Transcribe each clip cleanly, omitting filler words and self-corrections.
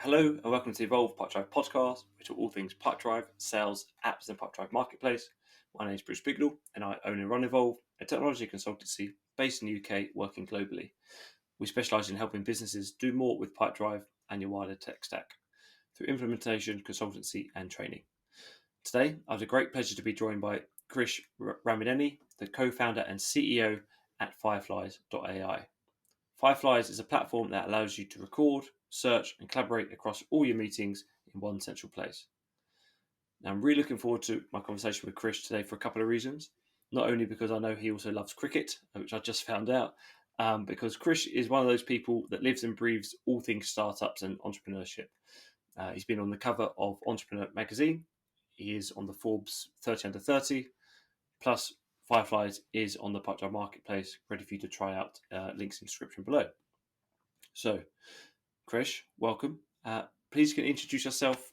Hello and welcome to the Evolve Pipedrive podcast, which are all things Pipedrive, sales, apps, and Pipedrive marketplace. My name is Bruce Bignell, and I own and run Evolve, a technology consultancy based in the UK, working globally. We specialise in helping businesses do more with Pipedrive and your wider tech stack through implementation, consultancy, and training. Today, I have the great pleasure to be joined by Krish Ramineni, the co-founder and CEO at Fireflies.ai. Fireflies is a platform that allows you to record, search, and collaborate across all your meetings in one central place. Now, I'm really looking forward to my conversation with Krish today for a couple of reasons. Not only because I know he also loves cricket, which I just found out, because Krish is one of those people that lives and breathes all things startups and entrepreneurship. He's been on the cover of Entrepreneur magazine. He is on the Forbes 30 Under 30. Plus, Fireflies is on the Pipedrive marketplace, ready for you to try out. Links in the description below. So, Krish, welcome. Please can you introduce yourself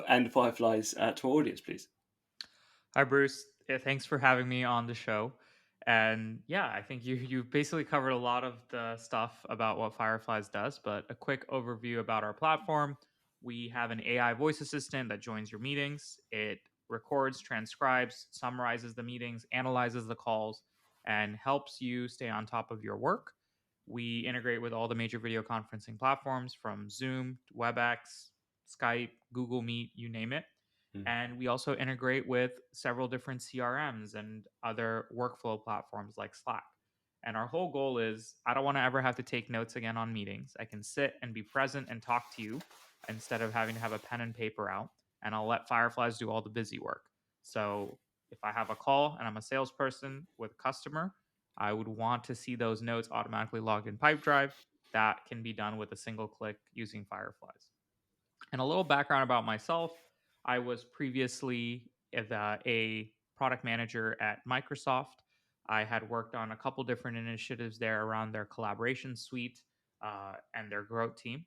and Fireflies to our audience, please. Hi, Bruce. Thanks for having me on the show. And yeah, I think you've basically covered a lot of the stuff about what Fireflies does, but a quick overview about our platform. We have an AI voice assistant that joins your meetings. It records, transcribes, summarizes the meetings, analyzes the calls, and helps you stay on top of your work. We integrate with all the major video conferencing platforms from Zoom, WebEx, Skype, Google Meet, you name it. And we also integrate with several different CRMs and other workflow platforms like Slack. And our whole goal is I don't want to ever have to take notes again on meetings. I can sit and be present and talk to you instead of having to have a pen and paper out. And I'll let Fireflies do all the busy work. So if I have a call and I'm a salesperson with a customer, I would want to see those notes automatically logged in Pipedrive. That can be done with a single click using Fireflies. And a little background about myself. I was previously a product manager at Microsoft. I had worked on a couple different initiatives there around their collaboration suite and their growth team.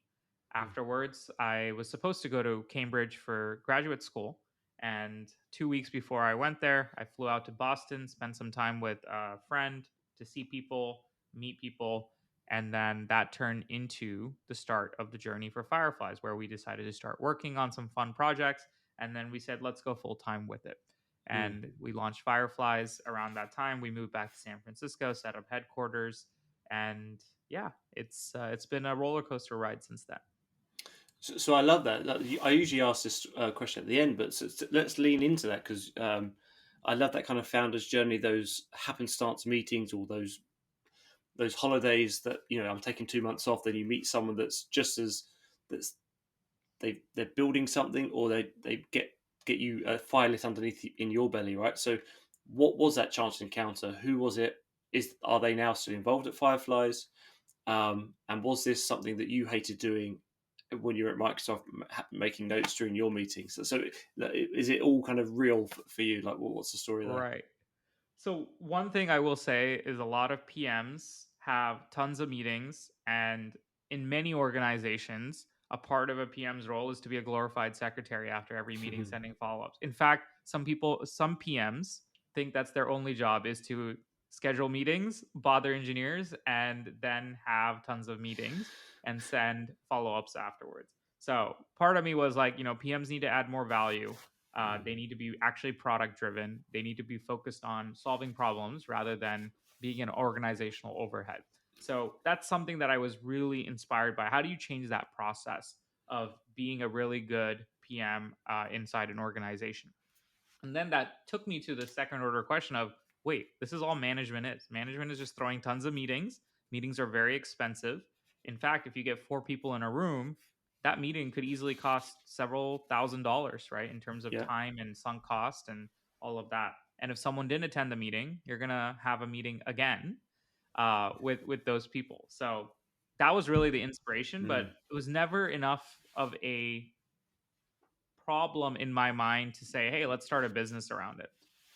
Afterwards, I was supposed to go to Cambridge for graduate school. And 2 weeks before I went there, I flew out to Boston, spent some time with a friend to see people, meet people, and then that turned into the start of the journey for Fireflies, where we decided to start working on some fun projects. And then we said, let's go full time with it. And we launched Fireflies around that time. We moved back to San Francisco, set up headquarters. And yeah, it's been a roller coaster ride since then. So I love that. I usually ask this question at the end, but let's lean into that because I love that kind of founder's journey, those happenstance meetings, or those holidays that I'm taking 2 months off. Then you meet someone that's just as that's they're building something, or they get you a fire lit underneath in your belly, right? So, what was that chance encounter? Who was it? Are they now still involved at Fireflies? And was this something that you hated doing when you were at Microsoft, making notes during your meetings? So is it all kind of real for you? Like, what's the story there? Right. So, one thing I will say is a lot of PMs have tons of meetings, and in many organizations, a part of a PM's role is to be a glorified secretary after every meeting, sending follow ups. In fact, some PMs think that's their only job is to schedule meetings, bother engineers, and then have tons of meetings and send follow ups afterwards. So, part of me was like, PMs need to add more value. They need to be actually product driven. They need to be focused on solving problems rather than being an organizational overhead. So that's something that I was really inspired by. How do you change that process of being a really good PM inside an organization? And then that took me to the second order question of wait, this is all management is. Management is just throwing tons of meetings. Meetings are very expensive. In fact, if you get four people in a room, that meeting could easily cost several $1,000s, right? In terms of Yeah. time and sunk cost and all of that. And if someone didn't attend the meeting, you're gonna have a meeting again with those people. So that was really the inspiration, but Mm. it was never enough of a problem in my mind to say, hey, let's start a business around it.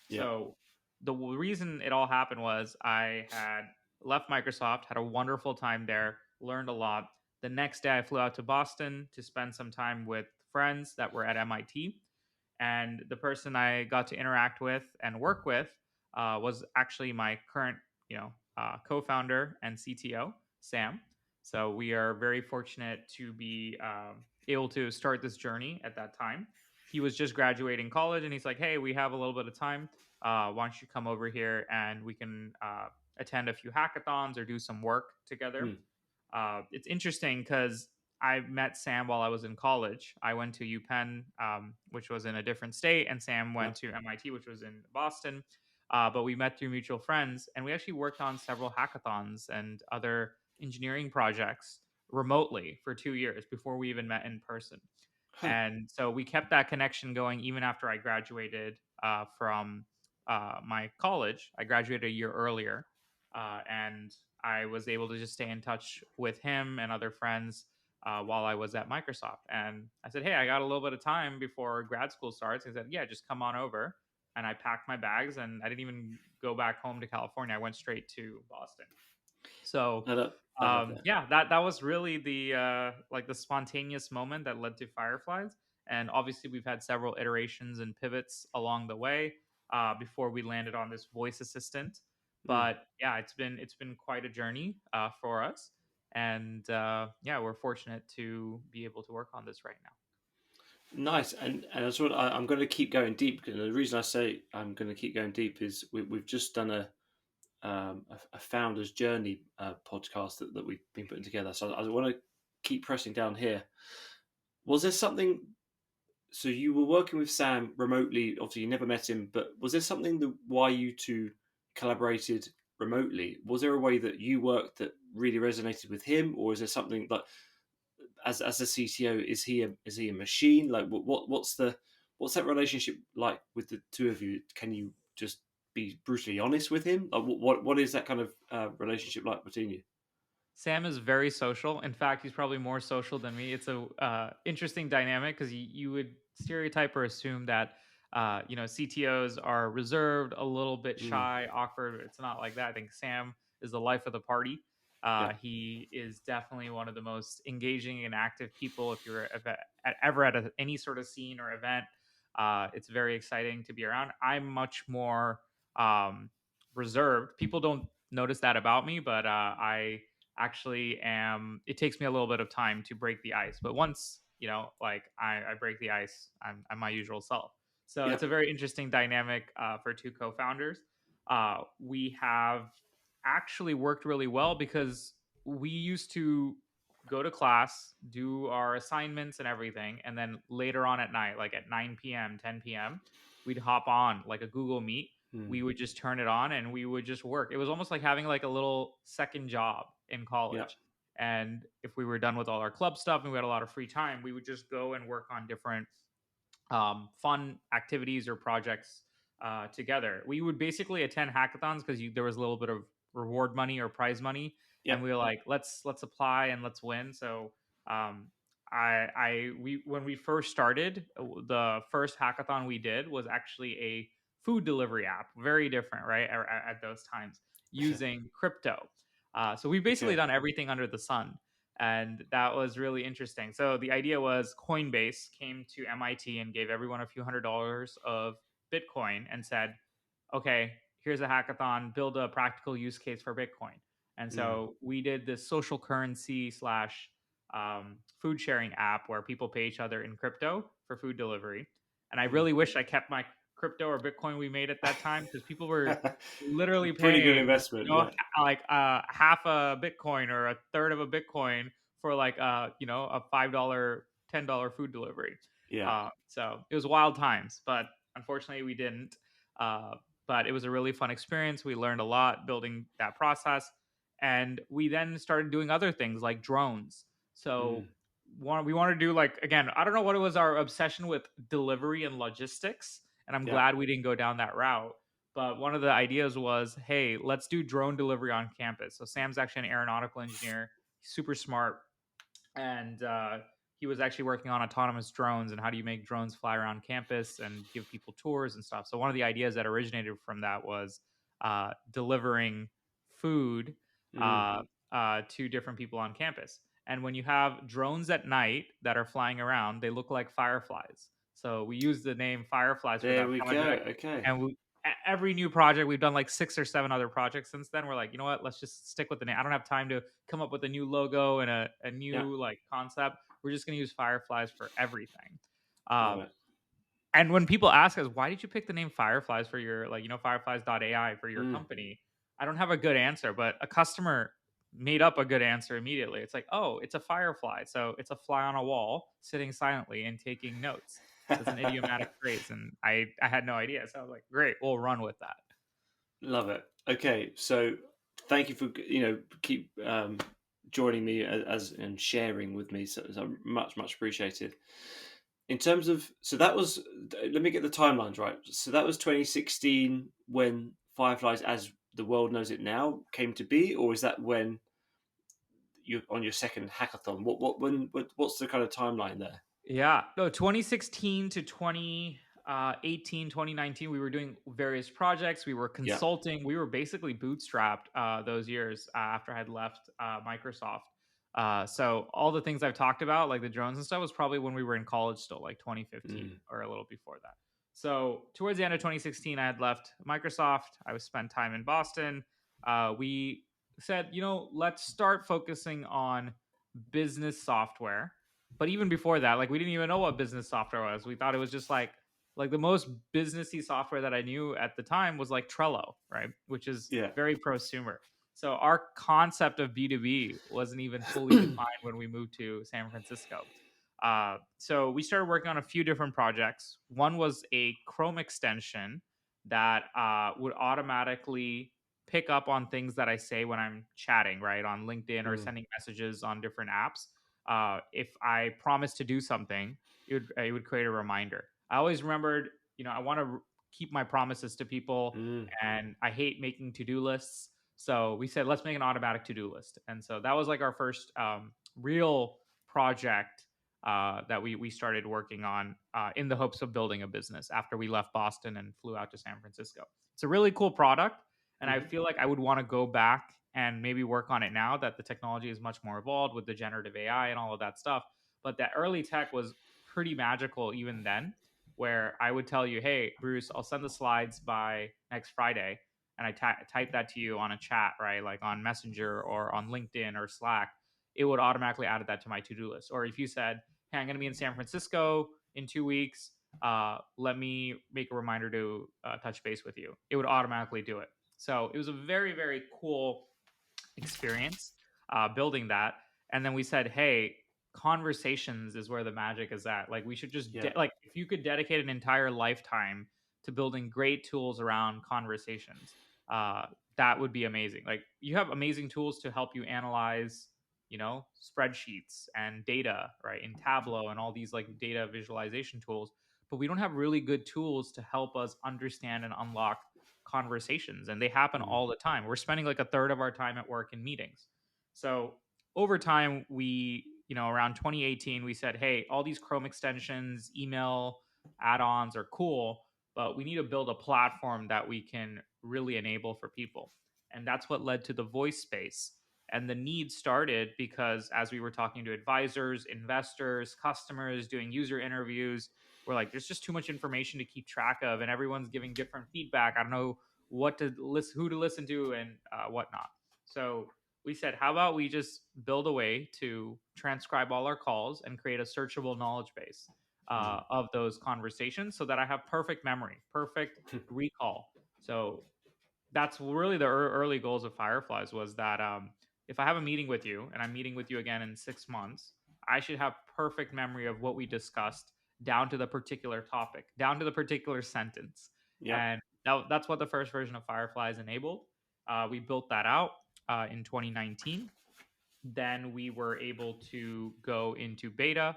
Yeah. So the reason it all happened was I had left Microsoft, had a wonderful time there, learned a lot. The next day, I flew out to Boston to spend some time with friends that were at MIT. And the person I got to interact with and work with was actually my current, co-founder and CTO, Sam. So we are very fortunate to be able to start this journey at that time. He was just graduating college, and he's like, "Hey, we have a little bit of time. Why don't you come over here and we can attend a few hackathons or do some work together?" Mm. It's interesting because I met Sam while I was in college. I went to UPenn, which was in a different state, and Sam Yeah. went to MIT, which was in Boston. But we met through mutual friends, and we actually worked on several hackathons and other engineering projects remotely for 2 years before we even met in person. Huh. And so we kept that connection going even after I graduated from my college. I graduated a year earlier, and I was able to just stay in touch with him and other friends while I was at Microsoft. And I said, "Hey, I got a little bit of time before grad school starts." He said, "Yeah, just come on over." And I packed my bags, and I didn't even go back home to California. I went straight to Boston. So I love that. yeah, that was really the like the spontaneous moment that led to Fireflies. And obviously we've had several iterations and pivots along the way before we landed on this voice assistant. Mm. But yeah, it's been quite a journey for us. And yeah, we're fortunate to be able to work on this right now. Nice, and I'm going to keep going deep. And the reason I say I'm going to keep going deep is we've just done a founder's journey podcast that we've been putting together. So I want to keep pressing down here. Was there something? So you were working with Sam remotely. Obviously, you never met him, but was there something that why you two collaborated remotely? Was there a way that you worked that really resonated with him, or is there something like as a CTO, is he a machine? Like what's that relationship like with the two of you? Can you just be brutally honest with him? Like what is that kind of relationship like between you? Sam is very social. In fact, he's probably more social than me. It's a interesting dynamic because you would stereotype or assume that CTOs are reserved, a little bit Mm, shy, awkward. It's not like that. I think Sam is the life of the party. yeah, He is definitely one of the most engaging and active people. If you're ever at any sort of scene or event, it's very exciting to be around. I'm much more um, reserved. People don't notice that about me, but I actually am it takes me a little bit of time to break the ice, but once like I break the ice, I'm my usual self. So yeah. it's a very interesting dynamic for two co-founders. We have actually worked really well because we used to go to class, do our assignments and everything, and then later on at night, like at 9 p.m., 10 p.m., we'd hop on like a Google Meet. Mm, We would just turn it on and we would just work. It was almost like having like a little second job in yeah, college. And if we were done with all our club stuff and we had a lot of free time, we would just go and work on different fun activities or projects together. We would basically attend hackathons because there was a little bit of reward money or prize money, yeah. and we were like, let's apply and let's win. So um, we when we first started, the first hackathon we did was actually a food delivery app, very different, right? At those times, using crypto. So we've basically Okay. done everything under the sun, and that was really interesting. So the idea was Coinbase came to MIT and gave everyone a few $100s of Bitcoin and said, "Okay, here's a hackathon, build a practical use case for Bitcoin." And Mm, so we did this social currency slash food sharing app where people pay each other in crypto for food delivery. And I mm. really wish I kept my crypto or Bitcoin we made at that time because people were literally Pretty good paying, investment. Yeah, like half a Bitcoin or a third of a Bitcoin for like a $5, $10 food delivery. yeah. So it was wild times, but unfortunately we didn't. Uh, but it was a really fun experience. We learned a lot building that process, and we then started doing other things like drones. So Mm, we want to do, like, again, I don't know what it was, our obsession with delivery and logistics, and I'm yeah. glad we didn't go down that route. But one of the ideas was, hey, let's do drone delivery on campus. So Sam's actually an aeronautical engineer, super smart, and he was actually working on autonomous drones and how do you make drones fly around campus and give people tours and stuff. So one of the ideas that originated from that was delivering food Mm. uh, to different people on campus. And when you have drones at night that are flying around, they look like fireflies. So we use the name Fireflies for There that we go. project, Okay. and every new project, we've done like 6 or 7 other projects since then. We're like, you know what? Let's just stick with the name. I don't have time to come up with a new logo and a Yeah. new like concept. We're just going to use Fireflies for everything. Love Um, it. and when people ask us, why did you pick the name Fireflies for your, like, Fireflies.ai for your Mm. company? I don't have a good answer, but a customer made up a good answer immediately. It's like, oh, it's a firefly. So it's a fly on a wall sitting silently and taking notes. That's an idiomatic phrase. And I had no idea. So I was like, great, we'll run with that. Love it. Okay, so thank you for keep joining me and sharing with me. So much appreciated. In terms of that was, let me get the timelines right. So that was 2016 when Fireflies, as the world knows it now, came to be, or is that when you on your second hackathon? What's the kind of timeline there? Yeah. No, 2016 to 2018, 2019, we were doing various projects. We were Yeah. consulting. We were basically bootstrapped those years after I had left Microsoft. So all the things I've talked about, like the drones and stuff, was probably when we were in college still, like 2015 Mm. or a little before that. So towards the end of 2016, I had left Microsoft. I was spent time in Boston. We said, let's start focusing on business software. But even before that, like we didn't even know what business software was. We thought it was just like the most businessy software that I knew at the time was like Trello, right? Which is Yeah. very prosumer. So our concept of B2B wasn't even fully defined when we moved to San Francisco. So we started working on a few different projects. One was a Chrome extension that would automatically pick up on things that I say when I'm chatting, right, on LinkedIn or Mm. sending messages on different apps. If I promised to do something, it would create a reminder. I always remembered, I want to keep my promises to people, Mm. and I hate making to do lists. So we said, let's make an automatic to do list. And so that was like our first real project that we started working on in the hopes of building a business after we left Boston and flew out to San Francisco. It's a really cool product. And I Mhm. feel like I would want to go back and maybe work on it now that the technology is much more evolved with the generative AI and all of that stuff. But that early tech was pretty magical even then, where I would tell you, hey, Bruce, I'll send the slides by next Friday. And I type that to you on a chat, right? Like on Messenger or on LinkedIn or Slack. It would automatically add that to my to do list. Or if you said, hey, I'm going to be in San Francisco in 2 weeks, let me make a reminder to touch base with you. It would automatically do it. So it was a very, very cool experience building that. And then we said, hey, conversations is where the magic is at. Like we should just Yeah. like if you could dedicate an entire lifetime to building great tools around conversations, that would be amazing. Like you have amazing tools to help you analyze, spreadsheets and data, right, in Tableau and all these like data visualization tools. But we don't have really good tools to help us understand and unlock conversations, and they happen Mm. all the time. We're spending like a third of our time at work in meetings. So over time, we, around 2018, we said, hey, all these Chrome extensions, email add-ons are cool, but we need to build a platform that we can really enable for people. And that's what led to the voice space. And the need started because as we were talking to advisors, investors, customers, doing user interviews, we're like, there's just too much information to keep track of, and everyone's giving different feedback. I don't know what to listen, who to listen to, and whatnot. So we said, how about we just build a way to transcribe all our calls and create a searchable knowledge base Mm. of those conversations, so that I have perfect memory, perfect recall. So that's really the early goals of Fireflies, was that if I have a meeting with you and I'm meeting with you again in 6 months, I should have perfect memory of what we discussed down to the particular topic, down to the particular sentence. Yep. And that's what the first version of Fireflies enabled. We built that out in 2019. Then we were able to go into beta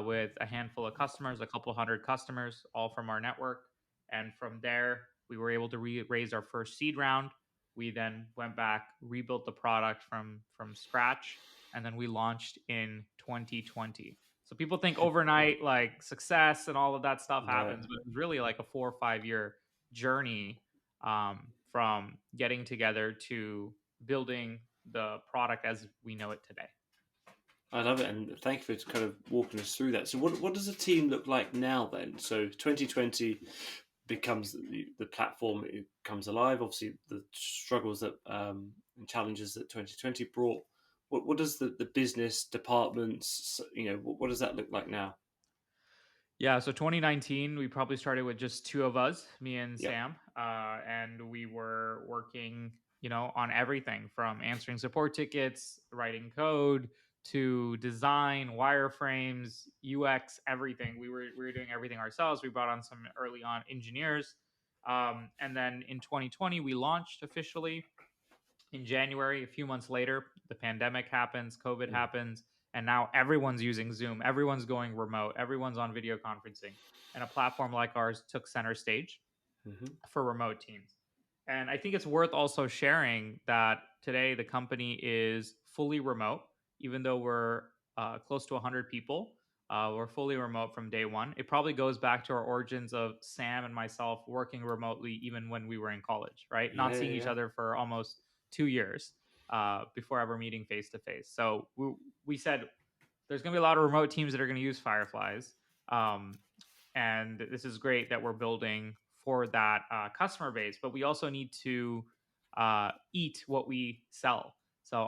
with a handful of customers, a couple hundred customers, all from our network. And from there, we were able to raise our first seed round. We then went back, rebuilt the product from scratch, and then we launched in 2020. So people think overnight like success and all of that stuff No. happens, but it was really like a 4 or 5 year journey from getting together to building the product as we know it today. I love it, and thank you for kind of walking us through that. So, what does the team look like now then? So, 2020, becomes the platform, it comes alive. Obviously, the struggles that and challenges that 2020 brought. What does the business departments, what does that look like now? Yeah, so 2019, we probably started with just two of us, me and Yeah. Sam, and we were working, on everything from answering support tickets, writing code, to design, wireframes, UX, everything. We were doing everything ourselves. We brought on some early on engineers, and then in 2020, we launched officially in January. A few months later, the pandemic happens, COVID Mm. happens, and now everyone's using Zoom. Everyone's going remote. Everyone's on video conferencing. And a platform like ours took center stage Mm-hmm. for remote teams. And I think it's worth also sharing that today the company is fully remote, even though we're close to 100 people. We're fully remote from day one. It probably goes back to our origins of Sam and myself working remotely, even when we were in college, right? Yeah, Not seeing yeah, each yeah. other for almost 2 years before ever meeting face to face. So we said there's going to be a lot of remote teams that are going to use Fireflies. Um, and this is great that we're building for that customer base, but we also need to eat what we sell. So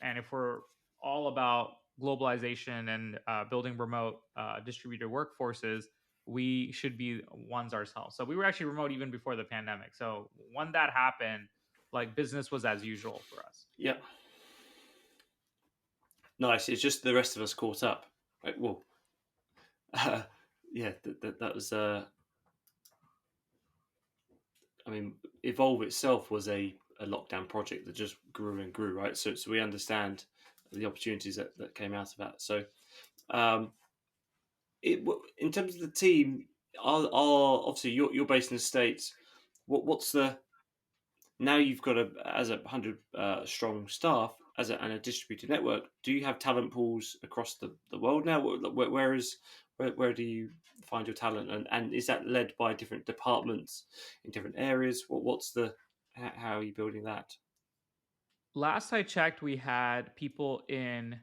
and if we're all about globalization and building remote distributed workforces, we should be ones ourselves. So we were actually remote even before the pandemic. So when that happened, like business was as usual for us. Yeah. Nice. It's just the rest of us caught up. Right. Well, yeah, that was. I mean, Evolve itself was a lockdown project that just grew and grew, right? So we understand the opportunities that came out of that. So, um, in terms of the team, are obviously you're based in the States. What's the now you've got as a 100 strong staff and a distributed network? Do you have talent pools across the world now? Where do you find your talent, and is that led by different departments in different areas? What's the how are you building that? Last I checked, we had people in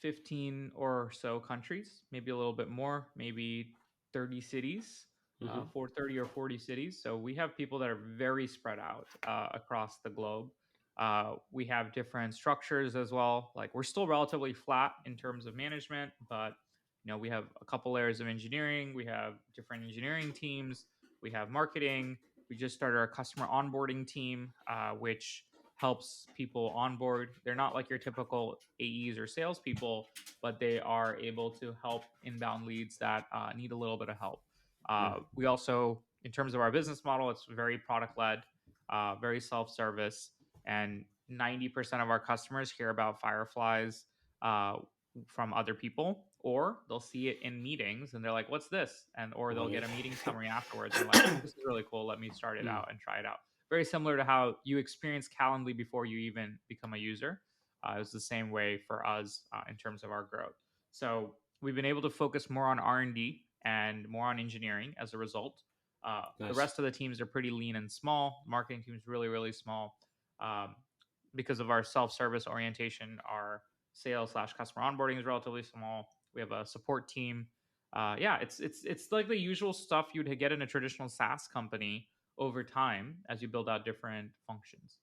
15 or so countries, maybe a little bit more, maybe 30 cities, Hmm. for 30 or 40 cities. So we have people that are very spread out across the globe. We have different structures as well. Like we're still relatively flat in terms of management, but we have a couple layers of engineering. We have different engineering teams. We have marketing. We just started our customer onboarding team, which helps people onboard. They're not like your typical AEs or salespeople, but they are able to help inbound leads that need a little bit of help. Mm. We also, in terms of our business model, it's very product led, very self service, and 90% of our customers hear about Fireflies uh, from other people, or they'll see it in meetings and they're like, "What's this?" Or they'll Oh, get a meeting yeah. summary afterwards and like, "This is really cool. Let me start it Mm. out and try it out." Very similar to how you experience Calendly before you even become a user. It was the same way for us in terms of our growth. So we've been able to focus more on R&D and more on engineering as a result. The Nice. rest of the teams are pretty lean and small. Marketing team is really, really small. Um, because of our self-service orientation, our sales/slash customer onboarding is relatively small. We have a support team. Yeah, it's like the usual stuff you'd get in a traditional SaaS company over time as you build out different functions.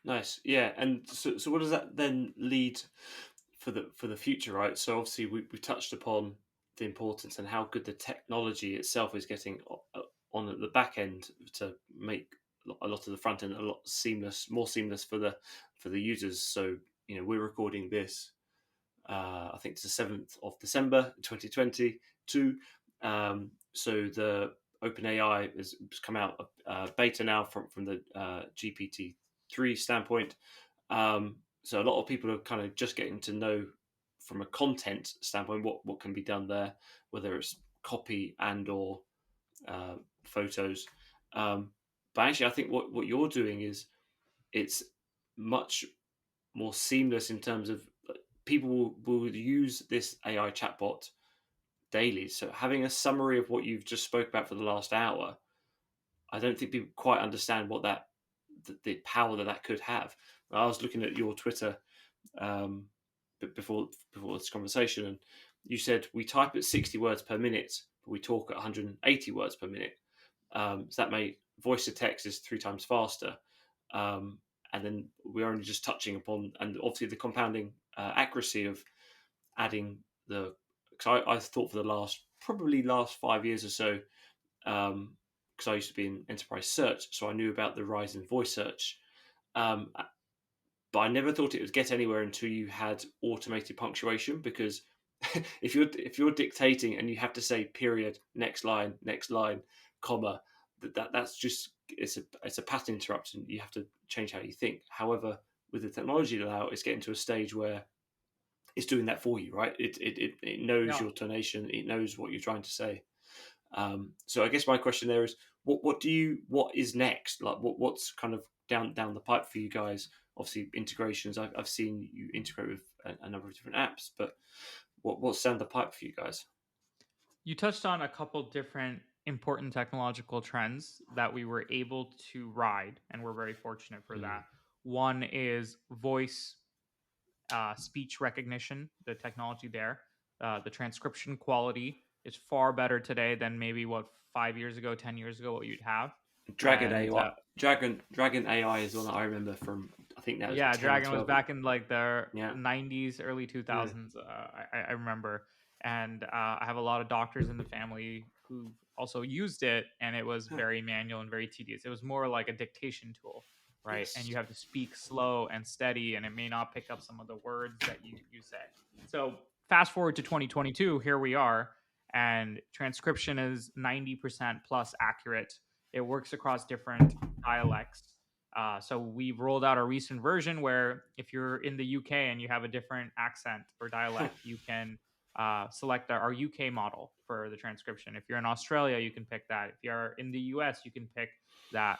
Nice. Yeah. And so what does that then lead for the future, right? So obviously we touched upon the importance and how good the technology itself is getting on at the back end to make a lot of the front end a lot more seamless for the users. So we're recording this. I think it's the 7th of December, 2022. So the OpenAI has come out beta now from the GPT-3 standpoint. So a lot of people are kind of just getting to know from a content standpoint what can be done there, whether it's copy and or photos. But actually, I think what you're doing is it's much more seamless in terms of people will use this AI chatbot daily. So having a summary of what you've just spoke about for the last hour, I don't think people quite understand what the power that could have. I was looking at your Twitter um, before this conversation, and you said we type at 60 words per minute, but we talk at 180 words per minute. So that made voice to text is 3 times faster. And then we're only just touching upon, and obviously the compounding accuracy of adding the, because I thought for the probably last 5 years or so, because I used to be in enterprise search, so I knew about the rise in voice search. But I never thought it would get anywhere until you had automated punctuation, because if you're dictating and you have to say period, next line, comma, that's just it's a pattern interruption. You have to change how you think. However, with the technology now, it's getting to a stage where it's doing that for you, right? It knows Yeah. your tonation, it knows what you're trying to say. So I guess my question there is, what is next? Like what's kind of down the pipe for you guys? Obviously integrations. I've seen you integrate with a number of different apps, but what's down the pipe for you guys? You touched on a couple different important technological trends that we were able to ride, and we're very fortunate for Mm. that. One is voice speech recognition, the technology there. The transcription quality is far better today than maybe what 5 years ago, 10 years ago, what you'd have. Dragon And AI, Dragon AI is one that I remember from. I think that was yeah, 10, Dragon was 12. back in like the Yeah, 90s, early yeah, 2000s. I remember. And I have a lot of doctors in the family who also used it, and it was very manual and very tedious. It was more like a dictation tool, right? And yes. you have to speak slow and steady, and it may not pick up some of the words that you say. So fast forward to 2022, here we are, and transcription is 90% plus accurate. It works across different dialects. So we've rolled out a recent version where if you're in the UK and you have a different accent or dialect, you can select our UK model for the transcription. If you're in Australia, you can pick that. If you're in the US, you can pick that.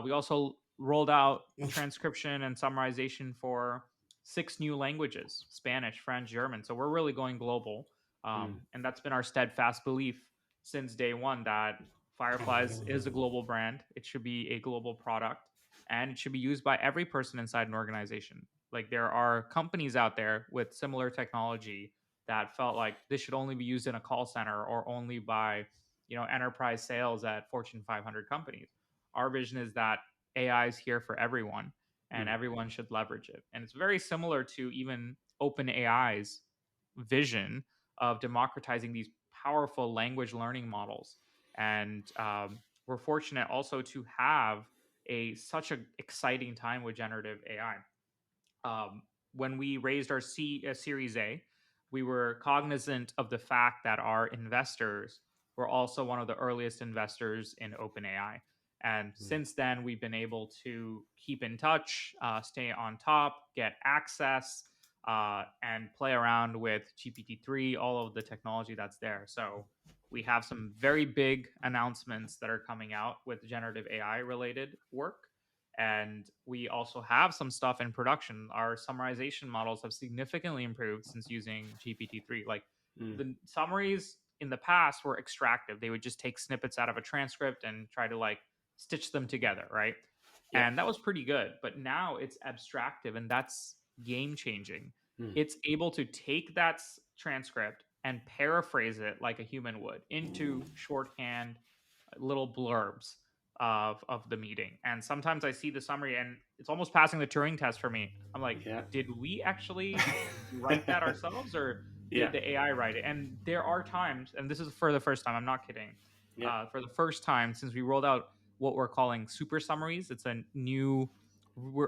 We also rolled out transcription and summarization for 6 new languages: Spanish, French, German. So we're really going global. Mm, And that's been our steadfast belief since day one that Fireflies is a global brand. It should be a global product, and it should be used by every person inside an organization. Like there are companies out there with similar technology that felt like this should only be used in a call center or only by, enterprise sales at Fortune 500 companies. Our vision is that AI is here for everyone and mm, everyone should leverage it. And it's very similar to even OpenAI's vision of democratizing these powerful language learning models. And we're fortunate also to have such an exciting time with generative AI. When we raised our Series A, we were cognizant of the fact that our investors were also one of the earliest investors in OpenAI. And mm, since then, we've been able to keep in touch, stay on top, get access, and play around with GPT-3, all of the technology that's there. So we have some very big announcements that are coming out with generative AI related work. And we also have some stuff in production. Our summarization models have significantly improved since using GPT-3. Like mm. the summaries in the past were extractive. They would just take snippets out of a transcript and try to like stitch them together, right? Yep. And that was pretty good. But now it's abstractive, and that's game changing. Mm, It's able to take that transcript and paraphrase it like a human would into shorthand little blurbs of the meeting. And sometimes I see the summary and it's almost passing the Turing test for me. I'm like, yeah. did we actually write that ourselves, or Yeah. did the AI write it? And there are times, and this is for the first time, I'm not kidding. Yeah. For the first time since we rolled out what we're calling super summaries, it's a new,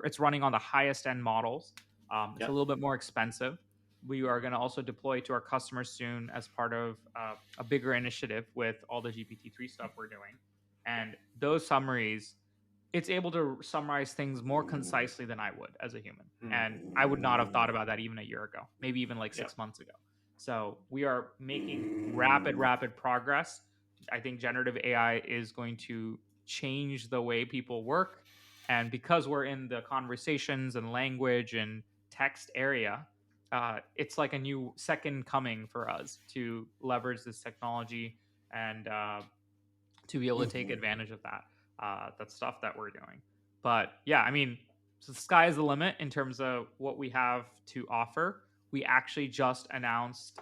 it's running on the highest end models. It's Yeah. a little bit more expensive. We are going to also deploy to our customers soon as part of a bigger initiative with all the GPT-3 stuff we're doing. And those summaries, it's able to summarize things more concisely than I would as a human. And I would not have thought about that even a year ago, maybe even like Yeah. 6 months ago. So we are making rapid progress. I think generative AI is going to change the way people work. And because we're in the conversations and language and text area, it's like a new second coming for us to leverage this technology and to be able to take advantage of that stuff that we're doing. But yeah, I mean, so the sky is the limit in terms of what we have to offer. We actually just announced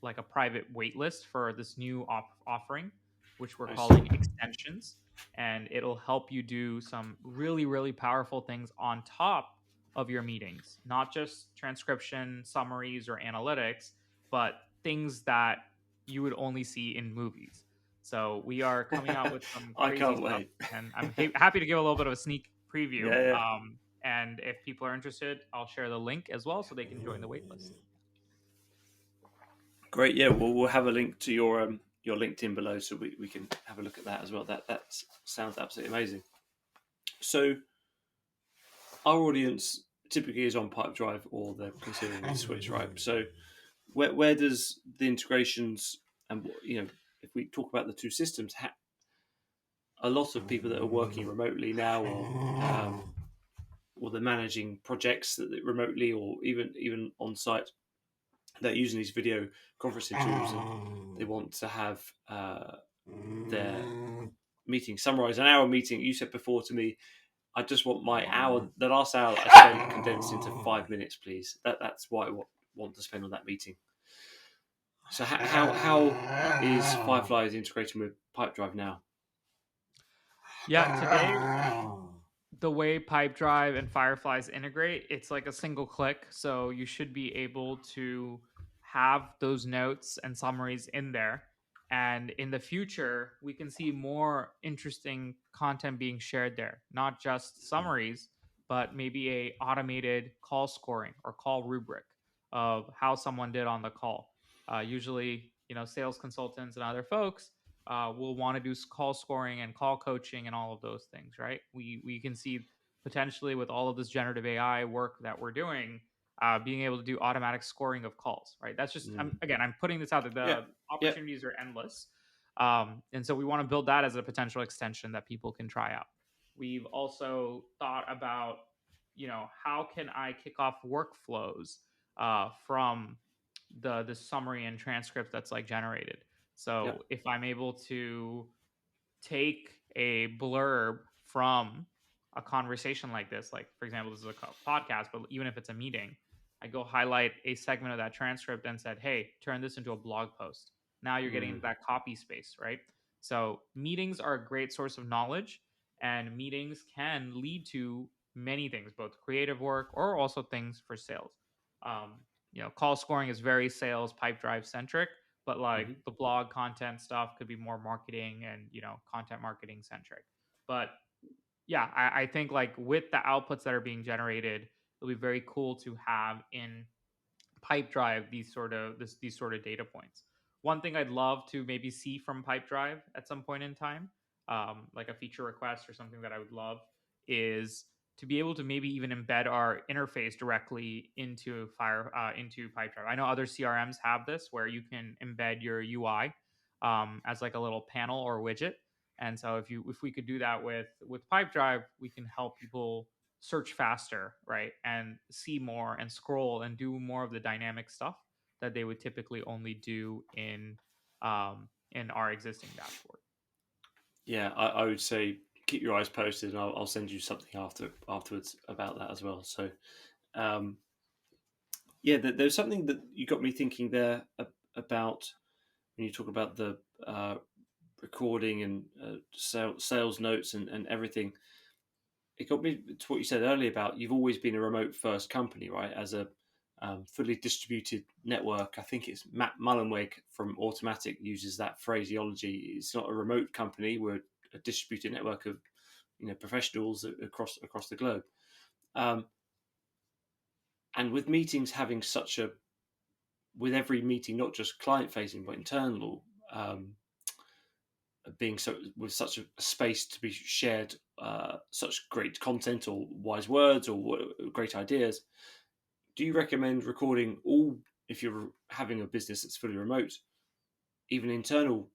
like a private wait list for this new offering. which we're Nice. calling extensions. And it'll help you do some really, really powerful things on top of your meetings, not just transcription, summaries, or analytics, but things that you would only see in movies. So we are coming out with some I crazy can't stuff, wait. and I'm happy to give a little bit of a sneak preview. Yeah, yeah. And if people are interested, I'll share the link as well so they can join the waitlist. Great. Yeah, we'll have a link to your LinkedIn below so we can have a look at that as well. That sounds absolutely amazing. So our audience typically is on Pipedrive or they're considering a switch, right? So where does the integrations and if we talk about the two systems, a lot of people that are working remotely now or they're managing projects that remotely or even on site, they're using these video conferencing tools and they want to have their meeting summarized. An hour meeting, you said before to me, I just want the last hour that I spent condensed into 5 minutes, please. That's what I want to spend on that meeting. So how is Fireflies integrating with Pipedrive now? Yeah, today the way Pipedrive and Fireflies integrate, it's like a single click. So you should be able to have those notes and summaries in there. And in the future, we can see more interesting content being shared there, not just summaries, but maybe a automated call scoring or call rubric of how someone did on the call. Usually, sales consultants and other folks will want to do call scoring and call coaching and all of those things, right? We can see potentially with all of this generative AI work that we're doing, being able to do automatic scoring of calls, right? That's just I'm putting this out there. Yeah, The yeah. opportunities are endless, and so we want to build that as a potential extension that people can try out. We've also thought about, how can I kick off workflows from the summary and transcript that's like generated. Yeah. So if I'm able to take a blurb from a conversation like this, like for example, this is a podcast, but even if it's a meeting, I go highlight a segment of that transcript and said, hey, turn this into a blog post. Now you're getting into that copy space, right? So meetings are a great source of knowledge, and meetings can lead to many things, both creative work or also things for sales. Um, call scoring is very sales Pipedrive centric, but like the blog content stuff could be more marketing and content marketing centric. But yeah, I think like with the outputs that are being generated, it'll be very cool to have in Pipedrive these sort of data points. One thing I'd love to maybe see from Pipedrive at some point in time, like a feature request or something that I would love, is to be able to maybe even embed our interface directly into into Pipedrive. I know other CRMs have this where you can embed your UI as like a little panel or widget. And so if we could do that with Pipedrive, we can help people search faster, right? And see more and scroll and do more of the dynamic stuff that they would typically only do in our existing dashboard. Yeah, I would say keep your eyes posted, and I'll send you something afterwards about that as well. So, yeah, there's something that you got me thinking there about when you talk about the recording and sales notes and everything. It got me to what you said earlier about you've always been a remote first company, right? As a fully distributed network. I think it's Matt Mullenweg from Automatic uses that phraseology. It's not a remote company; we're a distributed network of professionals across the globe. Um, and with meetings having with every meeting not just client facing but internal, being so with such a space to be shared such great content or wise words or great ideas. Do you recommend recording all, if you're having a business that's fully remote, even internal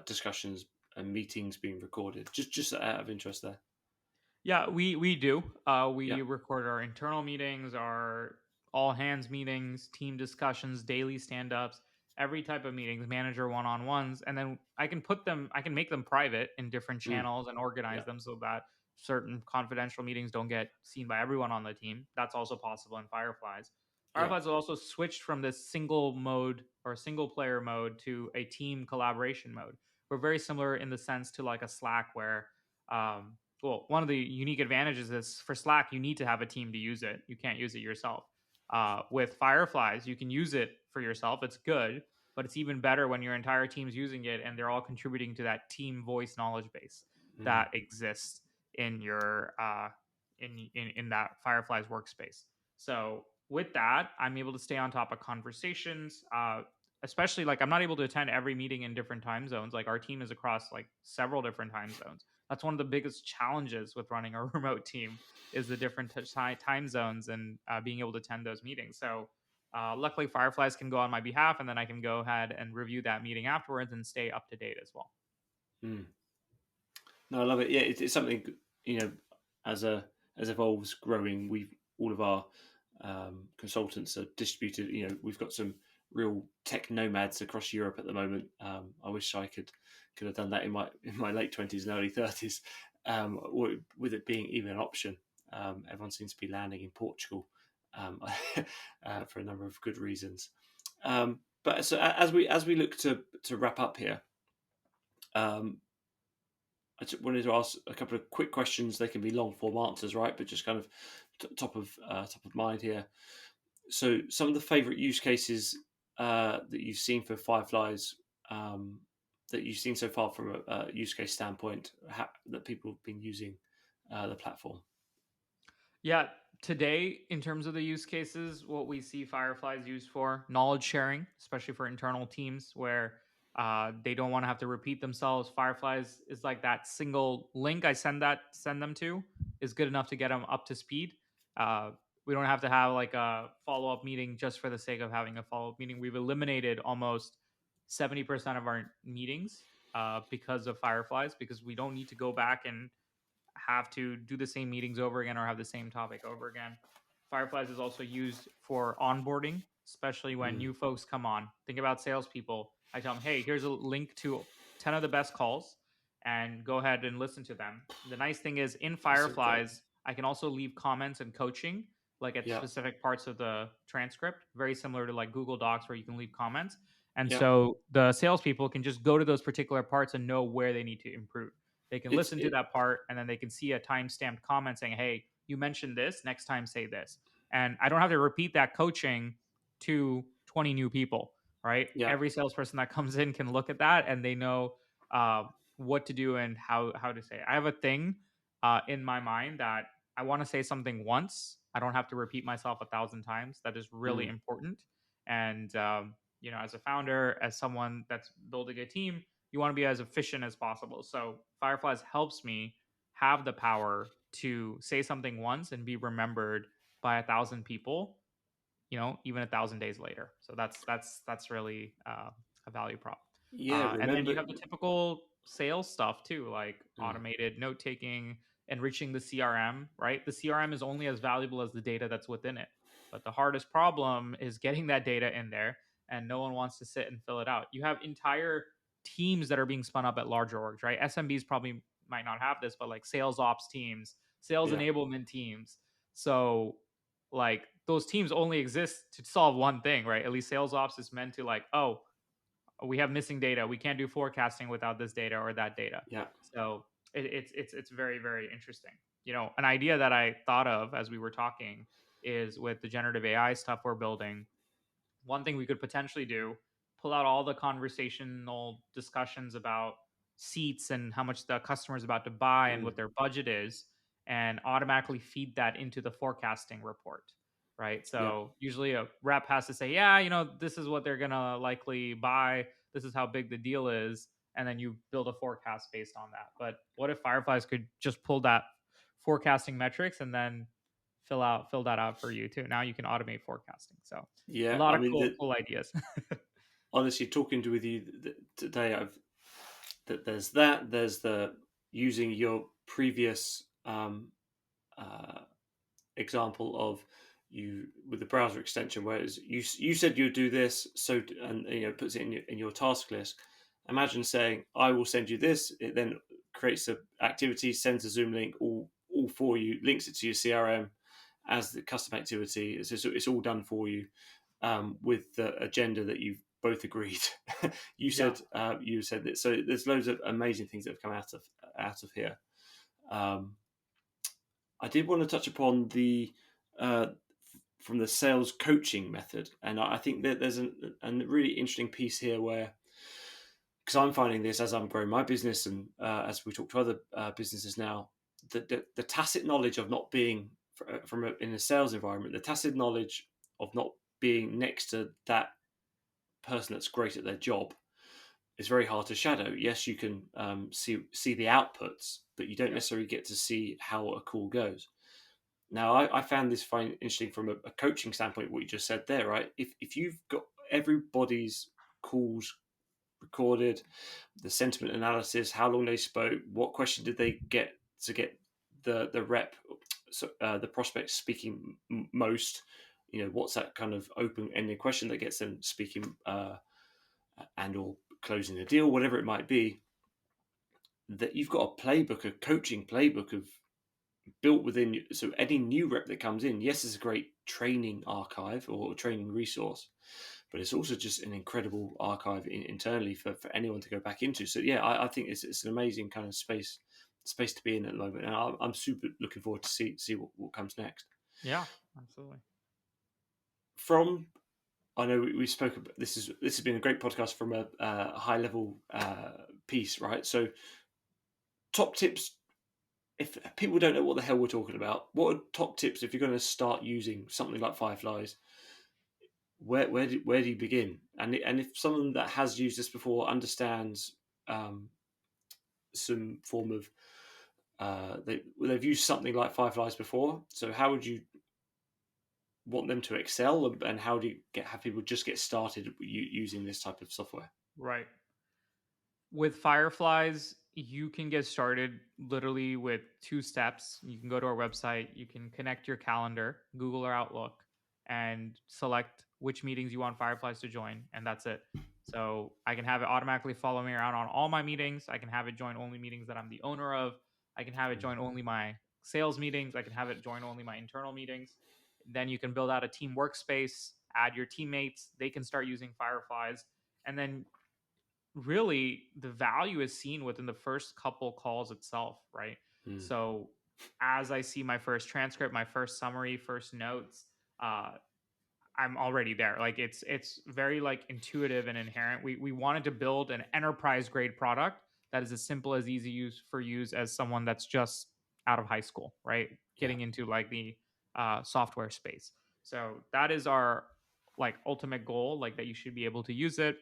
discussions and meetings being recorded? Just out of interest there. Yeah, we do. Yeah. We record our internal meetings, our all hands meetings, team discussions, daily stand ups, every type of meetings, manager one on ones, and then I can make them private in different Mm. channels and organize Yeah. them so that certain confidential meetings don't get seen by everyone on the team. That's also possible in Fireflies. Yeah. Fireflies have also switched from this single mode or single player mode to a team collaboration mode, we're very similar in the sense to like a Slack where, well, one of the unique advantages is for Slack, you need to have a team to use it. You can't use it yourself. With Fireflies, you can use it for yourself. It's good, but it's even better when your entire team's using it and they're all contributing to that team voice knowledge base Mm. that exists in your in that Fireflies workspace. So with that, I'm able to stay on top of conversations. Especially like I'm not able to attend every meeting in different time zones. Like our team is across like several different time zones. That's one of the biggest challenges with running a remote team is the different time zones and being able to attend those meetings. So luckily, Fireflies can go on my behalf, and then I can go ahead and review that meeting afterwards and stay up to date as well. Mm. No, I love it. Yeah, it's something, as Evolve's growing, we've all of our consultants are distributed. We've got some real tech nomads across Europe at the moment. I wish I could have done that in my late 20s and early 30s, with it being even an option. Everyone seems to be landing in Portugal for a number of good reasons. But so as we look to wrap up here, I just wanted to ask a couple of quick questions. They can be long form answers, right? But just kind of top of mind here. So, some of the favourite use cases that you've seen for Fireflies, that you've seen so far from a use case standpoint, that people have been using the platform. Yeah, today, in terms of the use cases, what we see Fireflies used for knowledge sharing, especially for internal teams where they don't want to have to repeat themselves. Fireflies is like that single link I send them to is good enough to get them up to speed. Uh, we don't have to have like a follow up meeting just for the sake of having a follow up meeting. We've eliminated almost 70% of our meetings because of Fireflies because we don't need to go back and have to do the same meetings over again or have the same topic over again. Fireflies is also used for onboarding, especially when Mm. new folks come on. Think about salespeople. I tell them, hey, here's a link to 10 of the best calls and go ahead and listen to them. The nice thing is in So great. Fireflies, I can also leave comments and coaching like at Yeah. specific parts of the transcript, very similar to like Google Docs where you can leave comments. And Yeah. so the salespeople can just go to those particular parts and know where they need to improve. They can It's listen to that part and then they can see a time-stamped comment saying, hey, you mentioned this, next time say this. And I don't have to repeat that coaching to 20 new people, right? yeah. Every salesperson that comes in can look at that and they know uh, what to do and how to say it. I have a thing in my mind that I want to say something once. I don't have to repeat myself 1,000 times. That is really Mm. important. And as a founder, as someone that's building a team, you want to be as efficient as possible. So Fireflies helps me have the power to say something once and be remembered by 1,000 people, even 1,000 days later. So that's really a value prop. Yeah. And then Remember. you have the typical sales stuff too, like Mm. automated note taking, enriching the CRM, right? The CRM is only as valuable as the data that's within it. But the hardest problem is getting that data in there, and no one wants to sit and fill it out. You have entire teams that are being spun up at larger orgs, right? SMBs probably might not have this, but like sales ops teams, sales Yeah. enablement teams. So like those teams only exist to solve one thing, right? At least sales ops is meant to like, oh, we have missing data. We can't do forecasting without this data or that data. Yeah. So it's very very interesting. An idea that I thought of as we were talking is with the generative AI stuff we're building. One thing we could potentially do, pull out all the conversational discussions about seats and how much the customer is about to buy and Mm. what their budget is, and automatically feed that into the forecasting report, right? Yeah. So usually a rep has to say, yeah, this is what they're going to likely buy, this is how big the deal is, and then you build a forecast based on that. But what if Fireflies could just pull that forecasting metrics and then fill that out for you too? Now you can automate forecasting. So a Yeah. lot I of mean, cool ideas. honestly, talking with you today, there's the using your previous example of you with the browser extension, whereas you said you'd do this, so and puts it in your task list. Imagine saying, I will send you this. It then creates the activity, sends a Zoom link, all for you, links it to your CRM as the custom activity. It's all done for you, with the agenda that you've both agreed. you Yeah. said that. So there's loads of amazing things that have come out of here. Um, I did want to touch upon the uh, from the sales coaching method, and I think that there's a really interesting piece here where, because I'm finding this as I'm growing my business and as we talk to other businesses now, the tacit knowledge of not being in a sales environment, the tacit knowledge of not being next to that person that's great at their job is very hard to shadow. Yes, you can see the outputs, but you don't Yeah. necessarily get to see how a call goes. Now, I found this interesting from a coaching standpoint. What you just said there, right? If you've got everybody's calls recorded, the sentiment analysis, how long they spoke, what question did they get to get the rep, so the prospect speaking most. What's that kind of open-ended question that gets them speaking and or closing a deal, whatever it might be. That you've got a playbook, a coaching playbook of built within. So any new rep that comes in, yes, it's a great training archive or training resource, but it's also just an incredible archive internally for anyone to go back into. So yeah, I think it's an amazing kind of space to be in at the moment, and I'm super looking forward to see what comes next. Yeah. Absolutely. From I know we spoke about this has been a great podcast from a high level piece, right? So top tips if people don't know what the hell we're talking about. What are top tips if you're going to start using something like Fireflies? Where do you begin? And if someone that has used this before understands um, some form of they've used something like Fireflies before, so how would you want them to excel, and how do you have people just get started using this type of software? Right. With Fireflies, you can get started literally with 2 steps. You can go to our website, you can connect your calendar, Google or Outlook, and select which meetings you want Fireflies to join, and that's it. So I can have it automatically follow me around on all my meetings. I can have it join only meetings that I'm the owner of. I can have it join only my sales meetings. I can have it join only my internal meetings. Then you can build out a team workspace, add your teammates. They can start using Fireflies. And then really the value is seen within the first couple calls itself, right? Mm. So as I see my first transcript, my first summary, first notes, uh, I'm already there. Like it's very like intuitive and inherent. We wanted to build an enterprise grade product that is as simple as easy use as someone that's just out of high school, right? Yeah. Getting into like the software space. So that is our like ultimate goal, like that you should be able to use it.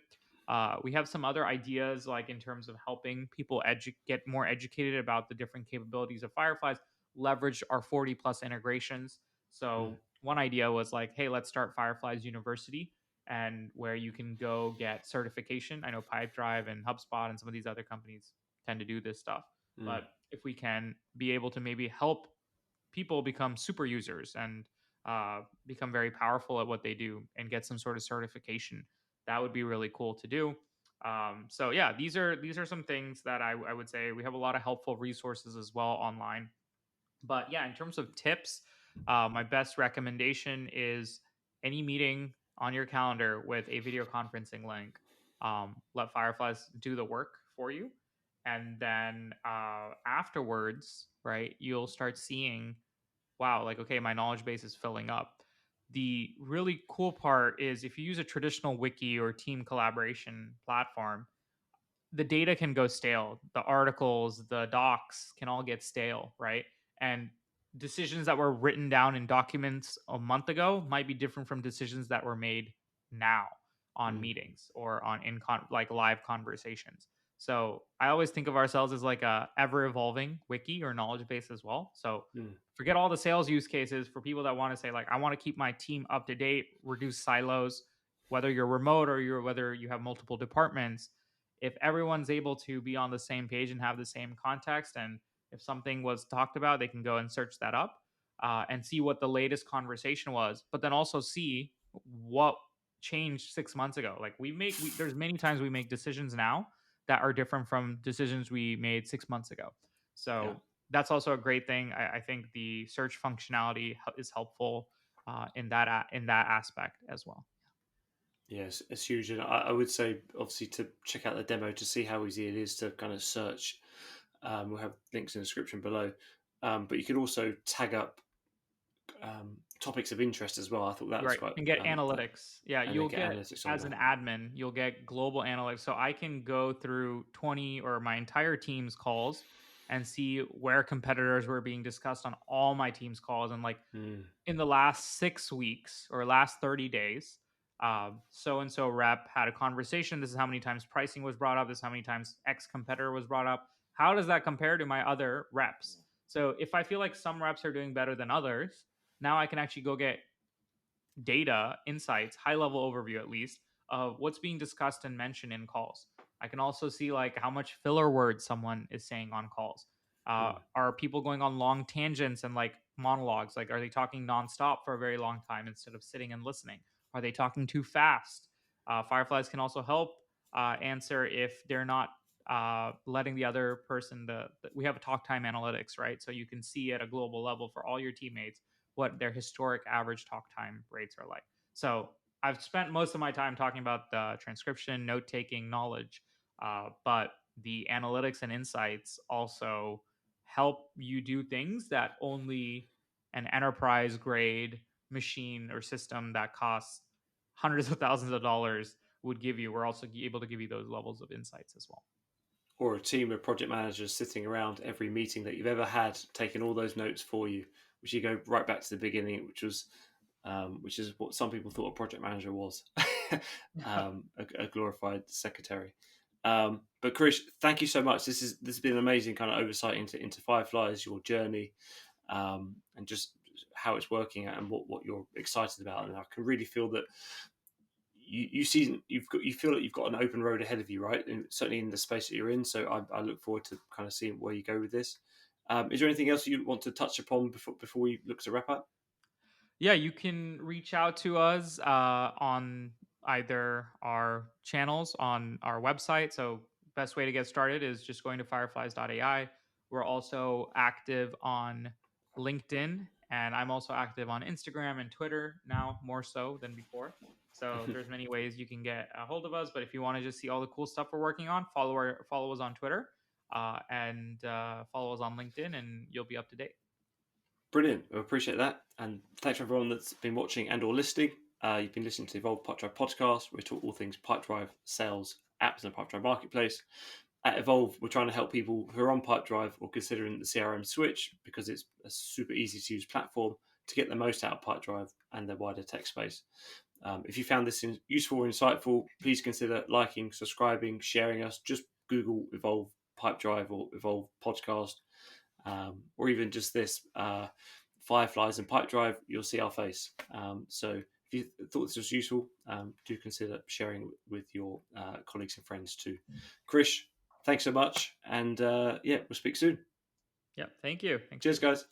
We have some other ideas, like in terms of helping people get more educated about the different capabilities of Fireflies, leverage our 40 plus integrations. Mm. So one idea was like, hey, let's start Fireflies University, and where you can go get certification. I know Pipedrive and HubSpot and some of these other companies tend to do this stuff. Mm. But if we can be able to maybe help people become super users and become very powerful at what they do and get some sort of certification, that would be really cool to do. So yeah, these are some things that I would say. We have a lot of helpful resources as well online. But yeah, in terms of tips, my best recommendation is any meeting on your calendar with a video conferencing link. Let Fireflies do the work for you. And then afterwards, right, you'll start seeing, wow, like, okay, my knowledge base is filling up. The really cool part is if you use a traditional wiki or team collaboration platform, the data can go stale. The articles, the docs can all get stale, right? And decisions that were written down in documents a month ago might be different from decisions that were made now on Mm. meetings or on like live conversations. So I always think of ourselves as like a ever evolving wiki or knowledge base as well. So Mm. forget all the sales use cases for people that want to say like I want to keep my team up to date, reduce silos, whether you're remote or whether you have multiple departments. If everyone's able to be on the same page and have the same context, and if something was talked about, they can go and search that up and see what the latest conversation was, but then also see what changed 6 months ago. Like there's many times we make decisions now that are different from decisions we made 6 months ago. Yeah. So that's also a great thing. I think the search functionality is helpful in that aspect as well. Yes, it's huge, and I would say obviously to check out the demo to see how easy it is to kind of search. We'll have links in the description below, but you could also tag up topics of interest as well. I thought that was Right. quite And get that, analytics. Yeah, and then you'll get get, analytics on as there. an admin, you'll get global analytics. So I can go through 20 or my entire team's calls and see where competitors were being discussed on all my team's calls. And like Mm, in the last 6 weeks or last 30 days, so and so rep had a conversation. This is how many times pricing was brought up. This is how many times X competitor was brought up. How does that compare to my other reps? So if I feel like some reps are doing better than others, now I can actually go get data, insights, high level overview at least of what's being discussed and mentioned in calls. I can also see like how much filler words someone is saying on calls. mm, Are people going on long tangents and like monologues? Like, are they talking nonstop for a very long time instead of sitting and listening? Are they talking too fast? Fireflies can also help answer if they're not letting the other person. We have a talk time analytics, right? So you can see at a global level for all your teammates what their historic average talk time rates are like. So I've spent most of my time talking about the transcription, note taking, knowledge, but the analytics and insights also help you do things that only an enterprise grade machine or system that costs hundreds of thousands of dollars would give you. We're also able to give you those levels of insights as well. or a team of project managers sitting around every meeting that you've ever had, taking all those notes for you, which you go right back to the beginning, which is what some people thought a project manager was, a glorified secretary. But Krish, thank you so much. This has been an amazing kind of oversight into Fireflies, your journey, and just how it's working and what you're excited about. And I can really feel that you feel that you've got an open road ahead of you, right? And certainly in the space that you're in. So I look forward to kind of seeing where you go with this. Is there anything else you want to touch upon before we look to wrap up? Yeah, you can reach out to us on either our channels on our website. So, best way to get started is just going to fireflies.ai. We're also active on LinkedIn, and I'm also active on Instagram and Twitter now, more so than before. So there's many ways you can get a hold of us. But if you want to just see all the cool stuff we're working on, follow us on Twitter and follow us on LinkedIn, and you'll be up to date. Brilliant. I appreciate that. And thanks for everyone that's been watching and or listening. You've been listening to the Evolve Pipedrive podcast. We talk all things Pipedrive, sales, apps, and Pipedrive marketplace. At Evolve, we're trying to help people who are on Pipedrive or considering the CRM switch because it's a super easy to use platform to get the most out of Pipedrive and the wider tech space. If you found this useful or insightful, please consider liking, subscribing, sharing us. Just Google Evolve Pipedrive or Evolve Podcast, or even just this Fireflies and Pipedrive. You'll see our face. So if you thought this was useful, do consider sharing with your colleagues and friends too. Krish, thanks so much, and yeah, we'll speak soon. Yeah, thank you. Thanks. Cheers, guys.